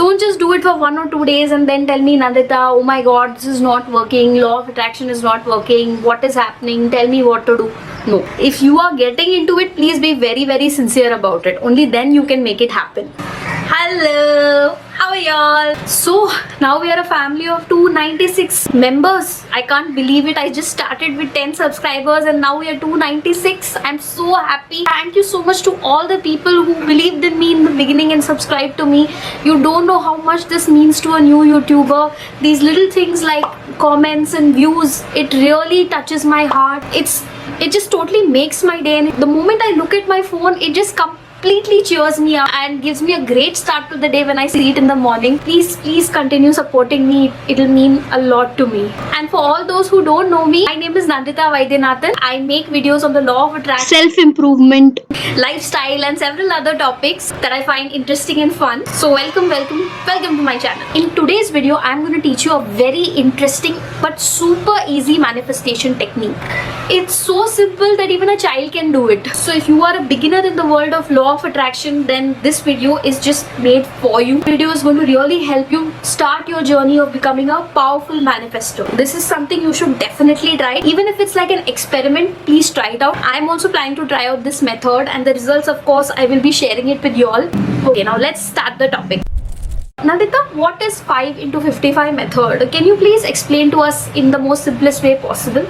Don't just do it for 1 or 2 days and then tell me, Nandita, oh my god, this is not working, law of attraction is not working, what is happening, tell me what to do. No, if you are getting into it, please be very, very sincere about it. Only then you can make it happen. Hello, how are y'all? So now we are a family of 296 members. I can't believe it. I just started with 10 subscribers and now we are 296. I'm so happy. Thank you so much to all the people who believed in me in the beginning and subscribed to me. You don't know how much this means to a new YouTuber. These little things like comments and views, it really touches my heart. It just totally makes my day, and the moment I look at my phone, it just completely cheers me up and gives me a great start to the day when I see it in the morning. Please continue supporting me. It'll mean a lot to me. And for all those who don't know me, my name is Nandita Vaidyanathan. I make videos on the law of attraction, self-improvement, lifestyle and several other topics that I find interesting and fun. So welcome to my channel. In today's video, I'm going to teach you a very interesting but super easy manifestation technique. It's so simple that even a child can do it. So if you are a beginner in the world of law of attraction, then this video is just made for you. This video is going to really help you start your journey of becoming a powerful manifestor. This is something you should definitely try. Even if it's like an experiment, please try it out. I'm also planning to try out this method, and the results, of course, I will be sharing it with you all. Okay, now let's start the topic. Nandita, what is 5 into 55 method? Can you please explain to us in the most simplest way possible?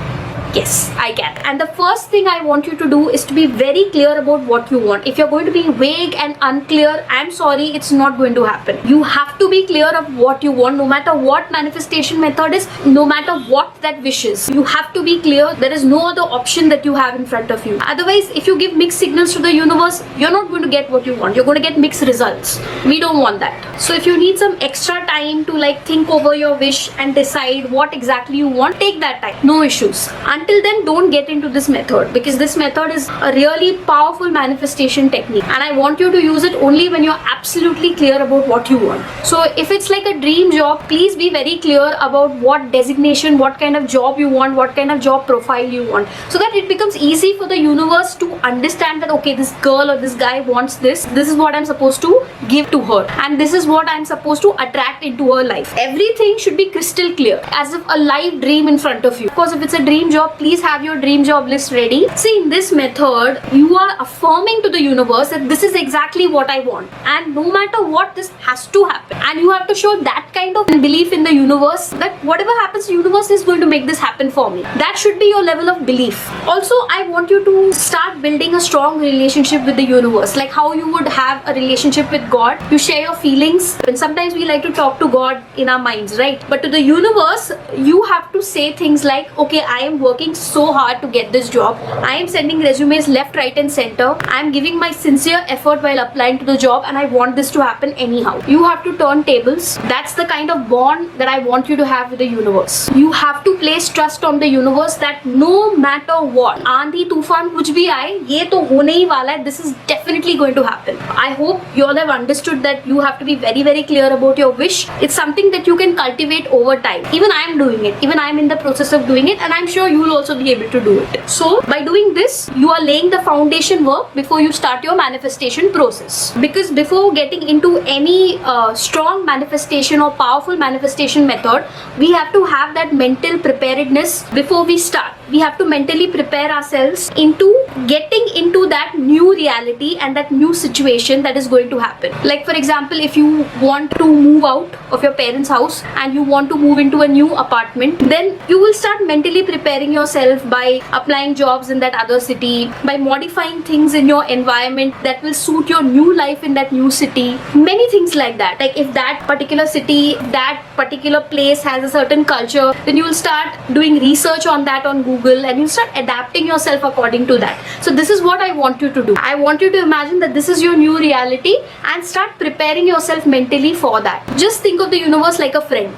Yes, I can. And the first thing I want you to do is to be very clear about what you want. If you're going to be vague and unclear, I'm sorry, it's not going to happen. You have to be clear of what you want, no matter what manifestation method is, no matter what that wish is. You have to be clear. There is no other option that you have in front of you. Otherwise, if you give mixed signals to the universe, you're not going to get what you want. You're going to get mixed results. We don't want that. So if you need some extra time to think over your wish and decide what exactly you want, take that time. No issues. Until then, don't get into this method, because this method is a really powerful manifestation technique, and I want you to use it only when you're absolutely clear about what you want. So if it's like a dream job, please be very clear about what designation, what kind of job you want, what kind of job profile you want, so that it becomes easy for the universe to understand that, okay, this girl or this guy wants this. This is what I'm supposed to give to her, and this is what I'm supposed to attract into her life. Everything should be crystal clear, as if a live dream in front of you. Of course, if it's a dream job, please have your dream job list ready. See, in this method, you are affirming to the universe that this is exactly what I want, and no matter what, this has to happen. And you have to show that kind of belief in the universe that whatever happens, the universe is going to make this happen for me. That should be your level of belief. Also, I want you to start building a strong relationship with the universe, like how you would have a relationship with God. You share your feelings, and sometimes we like to talk to God in our minds, right? But to the universe, you have to say things like, okay, I am working so hard to get this job. I am sending resumes left, right and center. I am giving my sincere effort while applying to the job, and I want this to happen anyhow. You have to turn tables. That's the kind of bond that I want you to have with the universe. You have to place trust on the universe that no matter what, आंधी तूफान कुछ भी आए, ये तो होने ही वाला है. This is definitely going to happen. I hope you all have understood that you have to be very, very clear about your wish. It's something that you can cultivate over time. Even I am doing it. Even I am in the process of doing it, and I'm sure you will also be able to do it. So by doing this, you are laying the foundation work before you start your manifestation process. Because before getting into any strong manifestation or powerful manifestation method, we have to have that mental preparedness before we start. We have to mentally prepare ourselves into getting into that new reality and that new situation that is going to happen. Like for example, if you want to move out of your parents' house and you want to move into a new apartment, then you will start mentally preparing yourself by applying jobs in that other city, by modifying things in your environment that will suit your new life in that new city. Many things like that. Like if that particular city, that particular place has a certain culture, then you will start doing research on that on Google, and you start adapting yourself according to that. So this is what I want you to do. I want you to imagine that this is your new reality and start preparing yourself mentally for that. Just think of the universe like a friend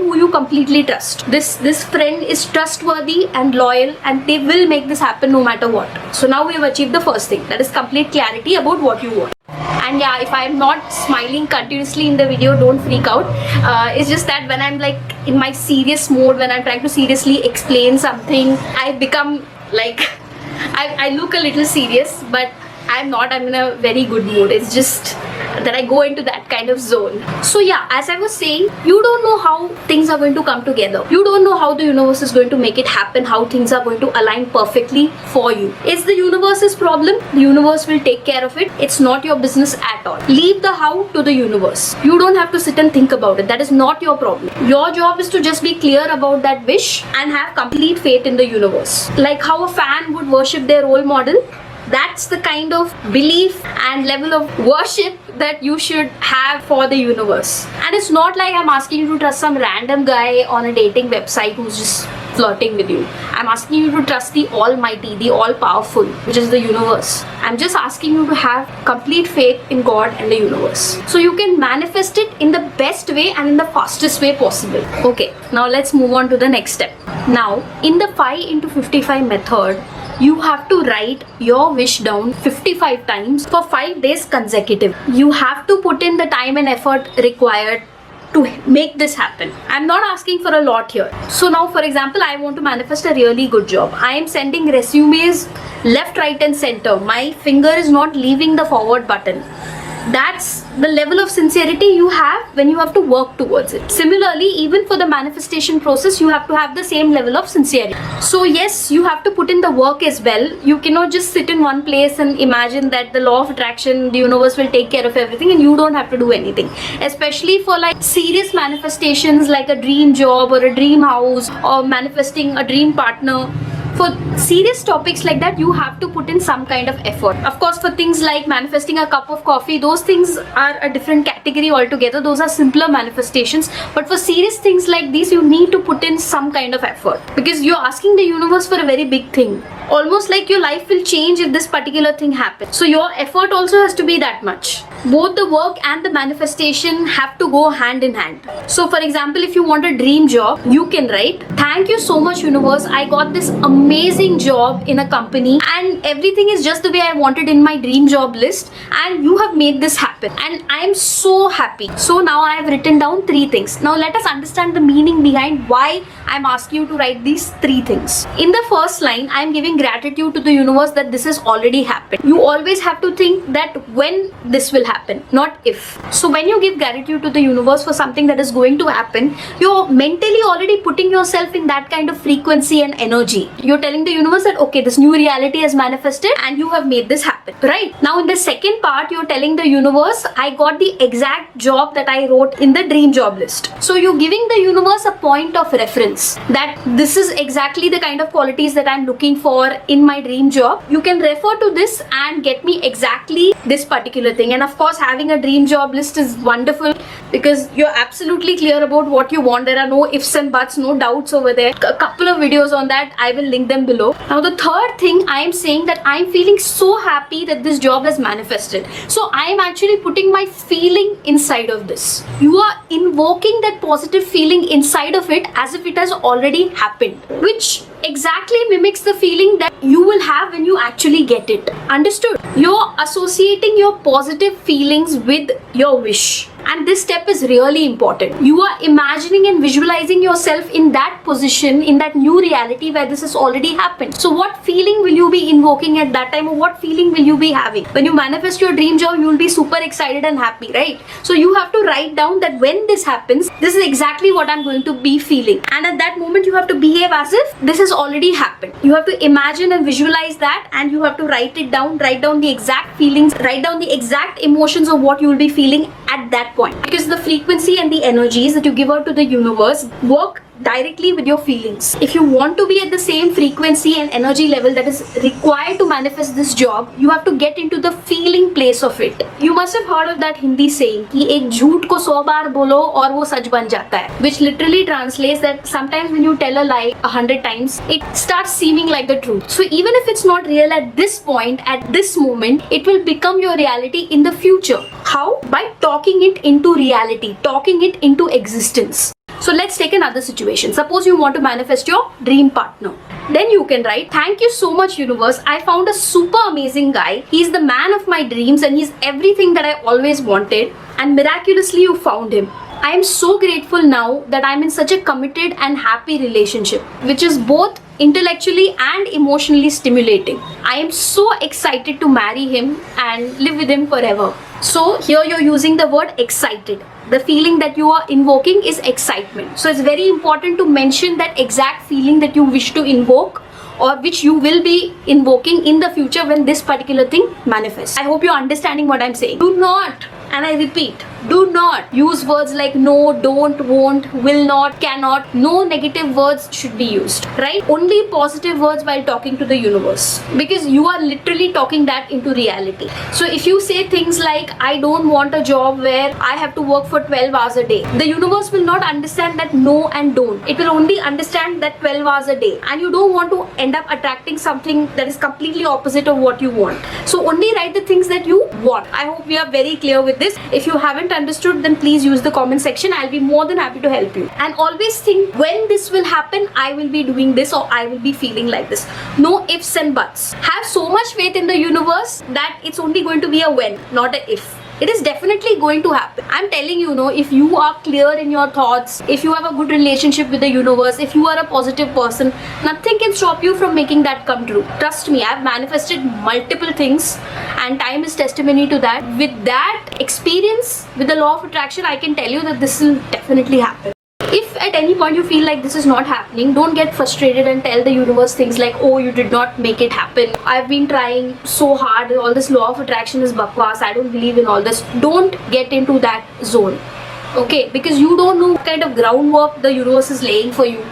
who you completely trust. This friend is trustworthy and loyal, and they will make this happen no matter what. So now we have achieved the first thing, that is complete clarity about what you want. And yeah, if I'm not smiling continuously in the video, don't freak out. It's just that when I'm like in my serious mode, when I'm trying to seriously explain something, I become like, I look a little serious, but I'm not. I'm in a very good mood. It's just that I go into that kind of zone. So yeah, as I was saying, you don't know how things are going to come together. You don't know how the universe is going to make it happen, how things are going to align perfectly for you. It's the universe's problem. The universe will take care of it. It's not your business at all. Leave the how to the universe. You don't have to sit and think about it. That is not your problem. Your job is to just be clear about that wish and have complete faith in the universe. Like how a fan would worship their role model, that's the kind of belief and level of worship that you should have for the universe. And it's not like I'm asking you to trust some random guy on a dating website who's just flirting with you. I'm asking you to trust the Almighty, the All-Powerful, which is the universe. I'm just asking you to have complete faith in God and the universe. So you can manifest it in the best way and in the fastest way possible. Okay, now let's move on to the next step. Now, in the 5x55 method, you have to write your wish down 55 times for 5 days consecutive. You have to put in the time and effort required to make this happen. I'm not asking for a lot here. So now, for example, I want to manifest a really good job. I am sending resumes left, right and center. My finger is not leaving the forward button. That's the level of sincerity you have when you have to work towards it. Similarly, even for the manifestation process, you have to have the same level of sincerity. So yes, you have to put in the work as well. You cannot just sit in one place and imagine that the law of attraction, the universe will take care of everything and you don't have to do anything. Especially for like serious manifestations like a dream job or a dream house or manifesting a dream partner. For serious topics like that, you have to put in some kind of effort. Of course, for things like manifesting a cup of coffee, those things are a different category altogether. Those are simpler manifestations. But for serious things like these, you need to put in some kind of effort because you're asking the universe for a very big thing. Almost like your life will change if this particular thing happens. So your effort also has to be that much. Both the work and the manifestation have to go hand in hand. So for example, if you want a dream job, you can write, "Thank you so much universe, I got this amazing job in a company and everything is just the way I wanted in my dream job list and you have made this happen and I am so happy." So now I have written down 3 things. Now let us understand the meaning behind why I'm asking you to write these 3 things. In the first line, I'm giving gratitude to the universe that this has already happened. You always have to think that when this will happen, not if. So when you give gratitude to the universe for something that is going to happen, you're mentally already putting yourself in that kind of frequency and energy. You're telling the universe that okay, this new reality has manifested and you have made this happen, right? Now in the second part, you're telling the universe, I got the exact job that I wrote in the dream job list. So you're giving the universe a point of reference that this is exactly the kind of qualities that I'm looking for in my dream job. You can refer to this and get me exactly this particular thing. And of course, having a dream job list is wonderful because you're absolutely clear about what you want. There are no ifs and buts, no doubts over there. A couple of videos on that, I will link them below. Now the third thing, I am saying that I'm feeling so happy that this job has manifested. So I am actually putting my feeling inside of this. You are invoking that positive feeling inside of it as if it has already happened, which exactly mimics the feeling that you will have when you actually get it. Understood? You're associating your positive feelings with your wish. And this step is really important. You are imagining and visualizing yourself in that position, in that new reality where this has already happened. So what feeling will you be invoking at that time, or what feeling will you be having? When you manifest your dream job, you will be super excited and happy, right? So you have to write down that when this happens, this is exactly what I'm going to be feeling. And at that moment, you have to behave as if this has already happened. You have to imagine and visualize that, and you have to write it down, write down the exact feelings, write down the exact emotions of what you will be feeling at that point. Because the frequency and the energies that you give out to the universe work directly with your feelings. If you want to be at the same frequency and energy level that is required to manifest this job, you have to get into the feeling place of it. You must have heard of that Hindi saying कि एक झूठ को 100 बार बोलो और वो सच बन जाता है, which literally translates that sometimes when you tell a lie 100 times, it starts seeming like the truth. So even if it's not real at this point, at this moment, it will become your reality in the future. How? By talking it into reality, talking it into existence. So let's take another situation. Suppose you want to manifest your dream partner. Then you can write, thank you so much universe. I found a super amazing guy. He's the man of my dreams and he's everything that I always wanted. And miraculously you found him. I am so grateful now that I'm in such a committed and happy relationship, which is both intellectually and emotionally stimulating. I am so excited to marry him and live with him forever. So here you're using the word excited. The feeling that you are invoking is excitement. So it's very important to mention that exact feeling that you wish to invoke, or which you will be invoking in the future when this particular thing manifests. I hope you're understanding what I'm saying. Do not, and I repeat, do not use words like no, don't, won't, will not, cannot. No negative words should be used, right? Only positive words while talking to the universe, because you are literally talking that into reality. So if you say things like, I don't want a job where I have to work for 12 hours a day, the universe will not understand that no and don't. It will only understand that 12 hours a day, and you don't want to end up attracting something that is completely opposite of what you want. So only write the things that you want. I hope we are very clear with this. If you haven't understood, then please use the comment section. I'll be more than happy to help you. And always think, when this will happen, I will be doing this, or I will be feeling like this. No ifs and buts. Have so much faith in the universe that it's only going to be a when, not a if. It is definitely going to happen. I'm telling you, if you are clear in your thoughts, if you have a good relationship with the universe, if you are a positive person, nothing can stop you from making that come true. Trust me, I've manifested multiple things, and time is testimony to that. With that experience, with the law of attraction, I can tell you that this will definitely happen. If at any point you feel like this is not happening, don't get frustrated and tell the universe things like, oh, you did not make it happen. I've been trying so hard. All this law of attraction is bakwas. I don't believe in all this. Don't get into that zone. Okay, because you don't know what kind of groundwork the universe is laying for you.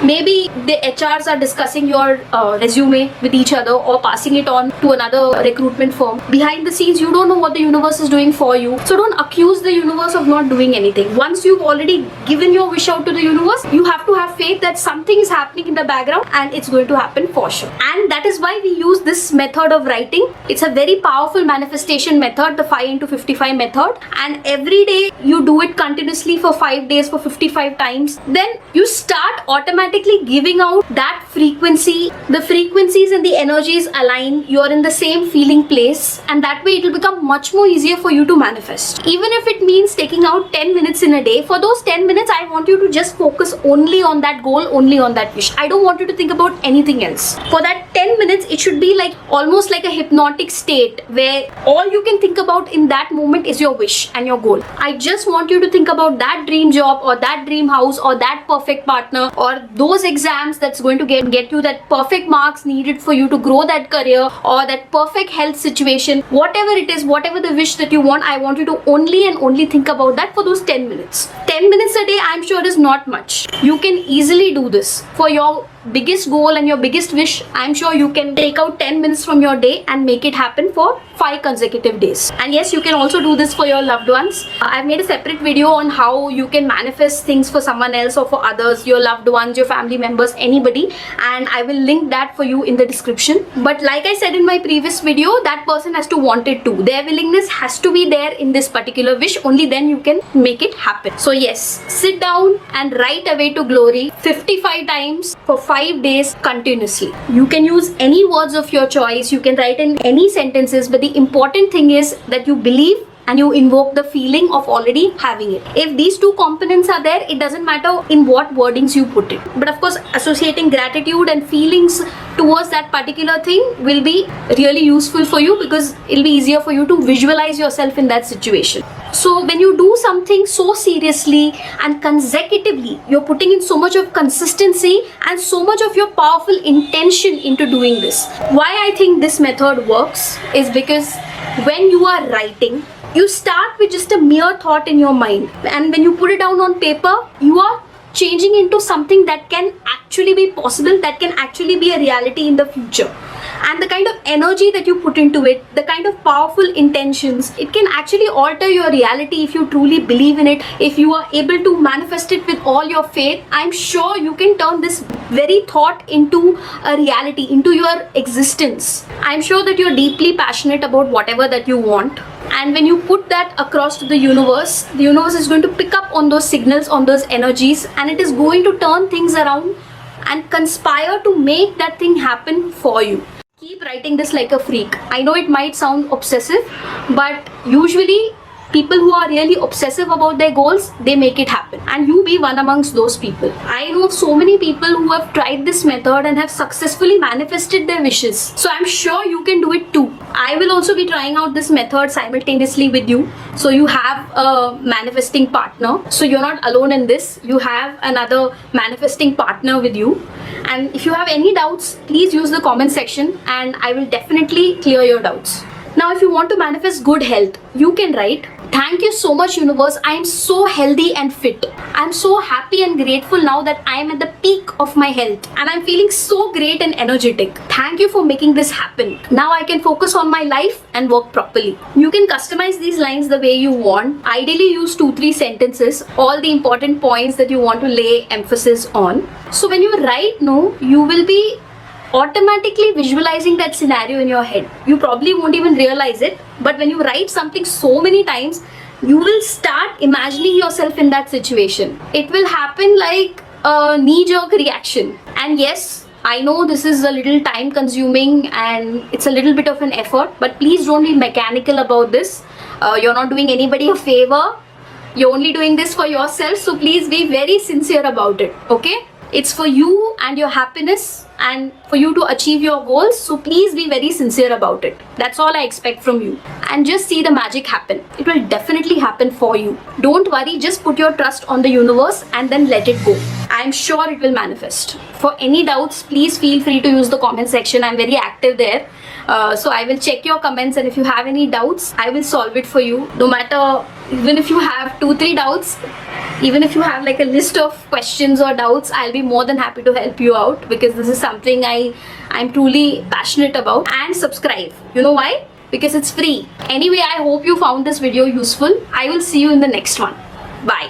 Maybe the HRs are discussing your resume with each other, or passing it on to another recruitment firm. Behind the scenes, you don't know what the universe is doing for you. So don't accuse the universe of not doing anything. Once you've already given your wish out to the universe, you have to have faith that something is happening in the background, and it's going to happen for sure. And that is why we use this method of writing. It's a very powerful manifestation method, the 5 into 55 method. And every day you do it continuously for 5 days for 55 times. Then you start automatically giving out that frequency. The frequencies and the energies align. You're in the same feeling place, and that way it will become much more easier for you to manifest. Even if it means taking out 10 minutes in a day, for those 10 minutes I want you to just focus only on that goal, only on that wish. I don't want you to think about anything else. For that 10 minutes, it should be like almost like a hypnotic state where all you can think about in that moment is your wish and your goal. I just want you to think about that dream job, or that dream house, or that perfect partner, or those exams that's going to get you that perfect marks needed for you to grow that career, or that perfect health situation. Whatever it is, whatever the wish that you want, I want you to only and only think about that for those 10 minutes. 10 minutes a day, I'm sure, is not much. You can easily do this. For your biggest goal and your biggest wish, I'm sure you can take out 10 minutes from your day and make it happen for 5 consecutive days. And yes, you can also do this for your loved ones. I've made a separate video on how you can manifest things for someone else or for others, your loved ones, your family members, anybody, and I will link that for you in the description. But like I said in my previous video, that person has to want it too. Their willingness has to be there in this particular wish. Only then you can make it happen. So yes, sit down and write away to glory 55 times for 5 days continuously. You can use any words of your choice. You can write in any sentences, but the important thing is that you believe and you invoke the feeling of already having it. If these two components are there, it doesn't matter in what wordings you put it. But of course, associating gratitude and feelings towards that particular thing will be really useful for you, because it'll be easier for you to visualize yourself in that situation. So when you do something so seriously and consecutively, you're putting in so much of consistency and so much of your powerful intention into doing this. Why I think this method works is because when you are writing, you start with just a mere thought in your mind, and when you put it down on paper, you are changing into something that can actually be possible, that can actually be a reality in the future. And the kind of energy that you put into it, the kind of powerful intentions, it can actually alter your reality if you truly believe in it. If you are able to manifest it with all your faith, I'm sure you can turn this very thought into a reality, into your existence. I'm sure that you're deeply passionate about whatever that you want. And when you put that across to the universe is going to pick up on those signals, on those energies, and it is going to turn things around and conspire to make that thing happen for you. Keep writing this like a freak. I know it might sound obsessive, but usually People who are really obsessive about their goals, they make it happen. And you be one amongst those people. I know of so many people who have tried this method and have successfully manifested their wishes. So I'm sure you can do it too. I will also be trying out this method simultaneously with you. So you have a manifesting partner. So you're not alone in this. You have another manifesting partner with you. And if you have any doubts, please use the comment section and I will definitely clear your doubts. Now, if you want to manifest good health, you can write, "Thank you so much, universe. I am so healthy and fit. I'm so happy and grateful now that I am at the peak of my health and I'm feeling so great and energetic. Thank you for making this happen. Now I can focus on my life and work properly." You can customize these lines the way you want. Ideally, use 2-3 sentences, all the important points that you want to lay emphasis on. So when you write, you will be automatically visualizing that scenario in your head. You probably won't even realize it, but when you write something so many times, you will start imagining yourself in that situation. It will happen like a knee-jerk reaction. And yes, I know this is a little time consuming and it's a little bit of an effort, but please don't be mechanical about this. You're not doing anybody a favor. You're only doing this for yourself, so please be very sincere about it, okay? It's for you and your happiness and for you to achieve your goals, so please be very sincere about it. That's all I expect from you. And just see the magic happen. It will definitely happen for you. Don't worry, just put your trust on the universe and then let it go. I'm sure it will manifest. For any doubts, please feel free to use the comment section. I'm very active there. So I will check your comments, and if you have any doubts, I will solve it for you. No matter, even if you have 2-3 doubts, even if you have like a list of questions or doubts, I'll be more than happy to help you out, because this is something I'm truly passionate about. And subscribe. You know why? Because it's free. Anyway, I hope you found this video useful. I will see you in the next one. Bye.